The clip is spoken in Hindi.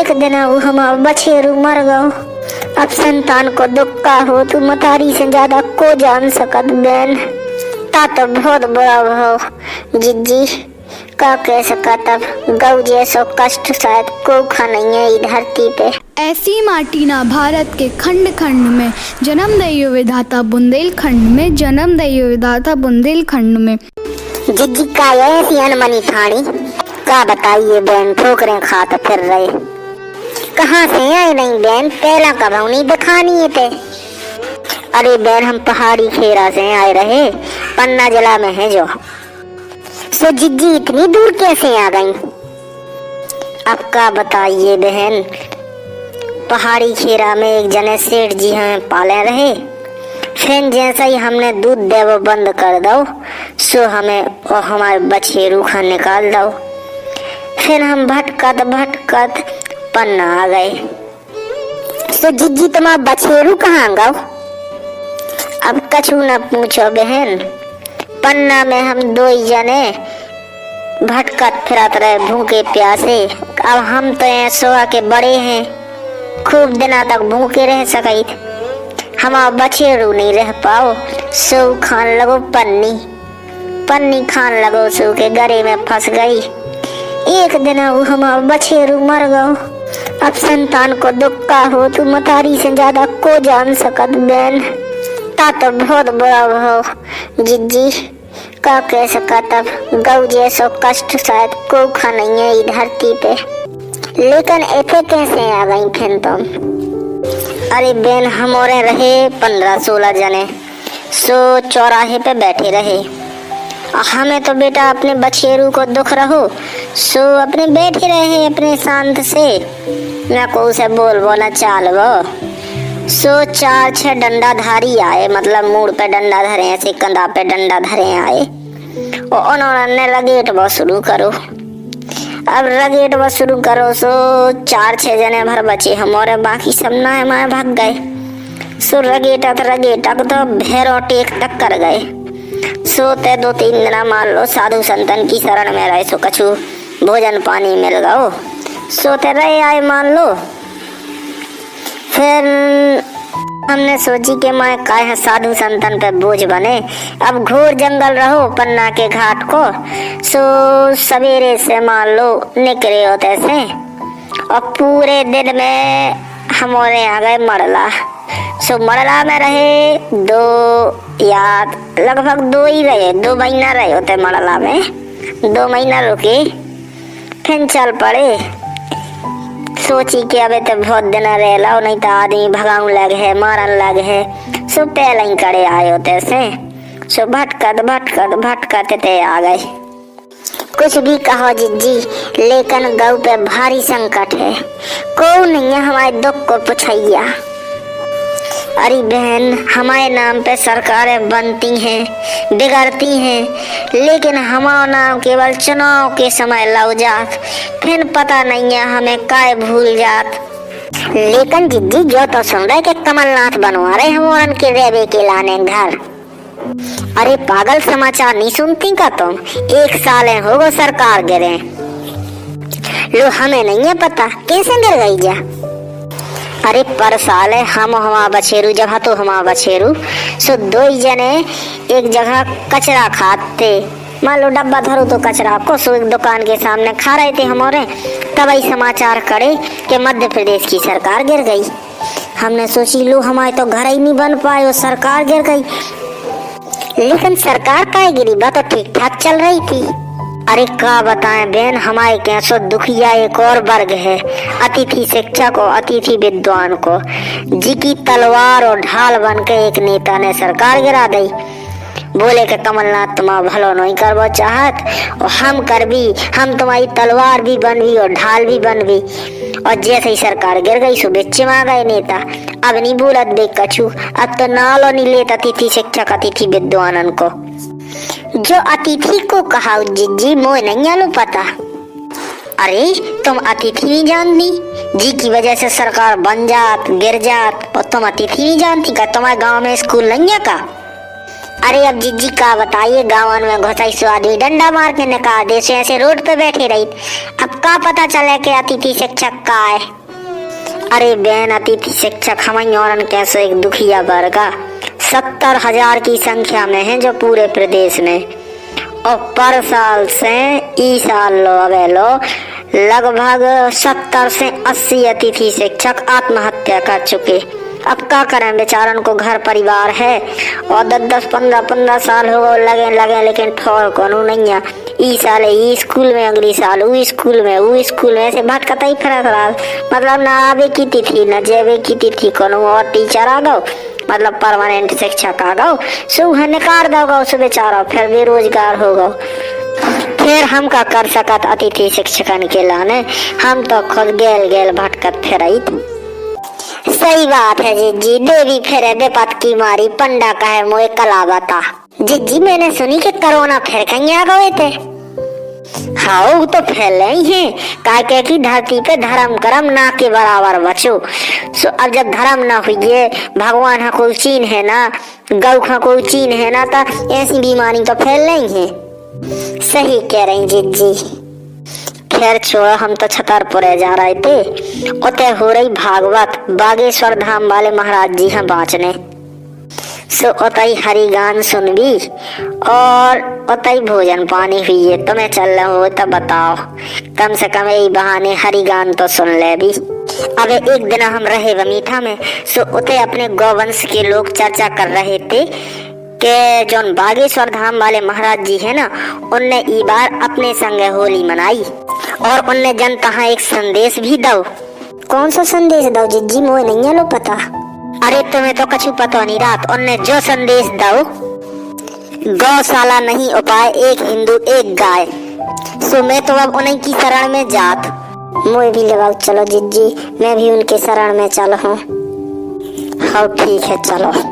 एक दिन वो हमारा बछेरू मर गओ। अब संतान को दुख का हो तू मतारी से ज्यादा को जान सकत बहन। ता तो बहुत बुरा भाव जिज्जी का कह सका तब गौ जैसो कष्ट शायद को खा नहीं है इस धरती पे। ऐसी माटी ना भारत के खंड खंड में जन्म दइयो विधाता बुंदेलखंड में, जन्म दइयो विधाता बुंदेलखंड में। जिज्जी का ऐसी अनमनी ठाणी का बताइए बहन, ठोकरें खाते फिर रहे। कहाँ से आए नहीं बहन, पहला कभी नहीं दिखानी थे। अरे बहन हम पहाड़ी खेरा से आए रहे, पन्ना जिला में है जो। सो जिज्जी इतनी दूर कैसे आ गई? अब का बताइए बहन, पहाड़ी खेरा में एक जने सेठ जी हमें पाले रहे। फिर जैसा ही हमने दूध देव बंद कर दो सो हमें और हमारे बछेरू खा निकाल दो। फिर हम भटकत भटकत पन्ना आ गए। सो जिज्जी तुम्हारा बछेरू कहाँ गो? अब कछु न पूछो बहन, पन्ना में हम दो ही जने भटकत फिरत रहे भूखे प्यासे। अब हम तो सोआ के बड़े हैं, खूब दिना तक भूखे रह सके। हमारा बछेरू नहीं रह पाओ सो खान लगो पन्नी, पन्नी खान लगो सो के गले में फंस गई। एक दिन वो हमारा बछेरू मर गओ। अब संतान को दुख का हो तू मतारी से ज्यादा को जान सकत बहन। ता तो बहुत बुरा भाव जिज्जी का कह सका तब गौ जैसो कष्ट शायद को खा नहीं है इस धरती पे। लेकिन ऐसे कैसे आ गई फिर तुम? अरे बहन हमारे रहे 15-16 जने, सो चौराहे पे बैठे रहे। हमें तो बेटा अपने बछेरू को दुख रहो सो अपने बैठे रहे अपने शांत से, न को उसे बोल न चाल वो। सो 4-6 डंडाधारी आए, मतलब मूड पे डंडा धरे, ऐसे कंधा पे डंडा धरे आए और उन्होंने लगेट वो शुरू करो। अब लगेट वो शुरू करो सो 4-6 जने भर बचे हम और बाकी सब ना हमारे भाग गए। सो रगेटक तो भैरों टेक तक कर गए। सोते 2-3 दिन मान लो साधु संतन की शरण में रहे, सो कछु भोजन पानी मिल गओ, सोते रहे आए मान लो। फिर हमने सोची कि मैं काहे साधु संतन पे बोझ बने। अब घोर जंगल रहो पन्ना के घाट को, सो सवेरे से मान लो निकले होते से और पूरे दिन में हमारे आ गए मड़ला। सो मड़ला में रहे लगभग 2 ही रहे, 2 महीना रहे होते मड़ला में। 2 महीना रुके फिर चल पड़े। सोची कि अब तो बहुत दिन रह लो नहीं तो आदमी भगाऊ लगे है, मारन लगे है। सो पहले ही करे आए होते से। सो भटकत ते आ गए। कुछ भी कहो जिज्जी, लेकिन गौ पे भारी संकट है, को नहीं है हमारे दुख को पुछैया। अरे बहन हमारे नाम पे सरकारें बनती हैं बिगड़ती हैं, लेकिन हमारा नाम केवल चुनाव के समय लग जात, फिर पता नहीं है हमें काय भूल जात। लेकिन जिज्जी जो तो सुन रहे कि कमलनाथ बनवा रहे हम के रेबे के लाने घर। अरे पागल समाचार नहीं सुनती का तुम? 1 साल हो गो सरकार गिरे लो, हमें नहीं है पता कैसे गिर गई जा। अरे पर साल है हम हमारा बछेरू जगह तो हमारा बछेरू सो 2 ही जने एक जगह कचरा खाते, मान लो डब्बा धरो तो कचरा को सो एक दुकान के सामने खा रहे थे हमारे। तभी समाचार करे कि मध्य प्रदेश की सरकार गिर गई। हमने सोची लो हमारे तो घर ही नहीं बन पाए और सरकार गिर गई। लेकिन सरकार काहे गिरी, बात तो ठीक ठाक चल रही थी। अरे का बताएं बहन, हमारे कैसो दुखिया एक और वर्ग है, अतिथि शिक्षक और अतिथि विद्वान को, जी की तलवार और ढाल बन के एक नेता ने सरकार गिरा दी। बोले कि कमलनाथ तुम्हारा भलो नहीं करवा चाहत और हम कर भी, हम तुम्हारी तलवार भी बन भी और ढाल भी बन भी। और जैसे ही सरकार गिर गई सो बिच्चे में आ गए नेता। अब नहीं बोलत देख कछु, अब तो नालो नहीं लेता अतिथि शिक्षक अतिथि विद्वानन को। जो अतिथि को कहा जी मोह नहीं आलू पता। अरे तुम अतिथि नहीं जानती, जी की वजह से सरकार बन जात गिर जात और तुम अतिथि नहीं जानती का? तुम्हारे गांव में स्कूल नहीं है का? अरे अब जीजी का बताइए, गाँव में घुसाई सो आदमी डंडा मार के निकाल दे, ऐसे रोड पे बैठी रही। अब का पता चले कि अतिथि शिक्षक का है। अरे बहन, अतिथि शिक्षक हमारी औरन कैसे एक दुखिया वर्ग 70,000 की संख्या में है जो पूरे प्रदेश में, और पर साल से ई साल लो अबे लो लगभग 70 से 80 अतिथि शिक्षक आत्महत्या कर चुके। अब क्या करें, बेचारन को घर परिवार है और 10-10, 15-15 साल हो लगे लेकिन ठोर कोनो नहीं है। ई साल ई स्कूल में, अगली साल वो स्कूल में ऐसे भटकता ही फिरत रहा। मतलब ना आवे की तिथि न जेवे की तिथि, कोनो और टीचर आ गो, मतलब परमानेंट शिक्षक आ गो, सुबह निकाल दो सो बेचारा फिर बेरोजगार हो गो। फिर हम का कर सकत अतिथि शिक्षकन के लाने, हम तो खुद गेल भटकत फिरत। सही बात है जीजी, देवी फिरे बेपत की मारी, पंडा कहे मोए कला बता। जीजी मैंने सुनी कि कोरोना फिर कहीं आ गए थे। हाँ वो तो फैले ही है, काहे की धरती पे धर्म करम ना के बराबर बचो। सो अब जब धर्म ना हुई, भगवान हा कोई चीन है ना, गौ का कोई चीन है ना, तो ऐसी बीमारी तो फैल रही है। सही कह रही जीजी। खैर छोड़ो, हम तो छतरपुर जा रहे थे, उते हो रही भागवत बागेश्वर धाम वाले महाराज जी हैं बाँचने। सो उतई हरि गान सुनबी और उतई भोजन पानी हुई है। तुम्हें चल रहे हो तो बताओ, कम से कम यही बहाने हरि गान तो सुन ले भी। अब एक दिन हम रहे मीठा में, सो उते अपने गौवंश के लोग चर्चा कर रहे थे कि जो बागेश्वर धाम वाले महाराज जी है ना, उनने ई बार अपने संग होली मनाई और उनने जनता हाँ एक संदेश भी दो। कौन सा संदेश दो जीजी, मोए नहीं है लो पता। अरे तुम्हें तो कछु पता नहीं रात। उनने जो संदेश दो, गौशाला नहीं उपाय, एक हिंदू एक गाय। सो मैं तो अब उन्हीं की शरण में जात। मोए भी लगाओ चलो जीजी, मैं भी उनके शरण में चलो हूँ। हाँ ठीक है चलो।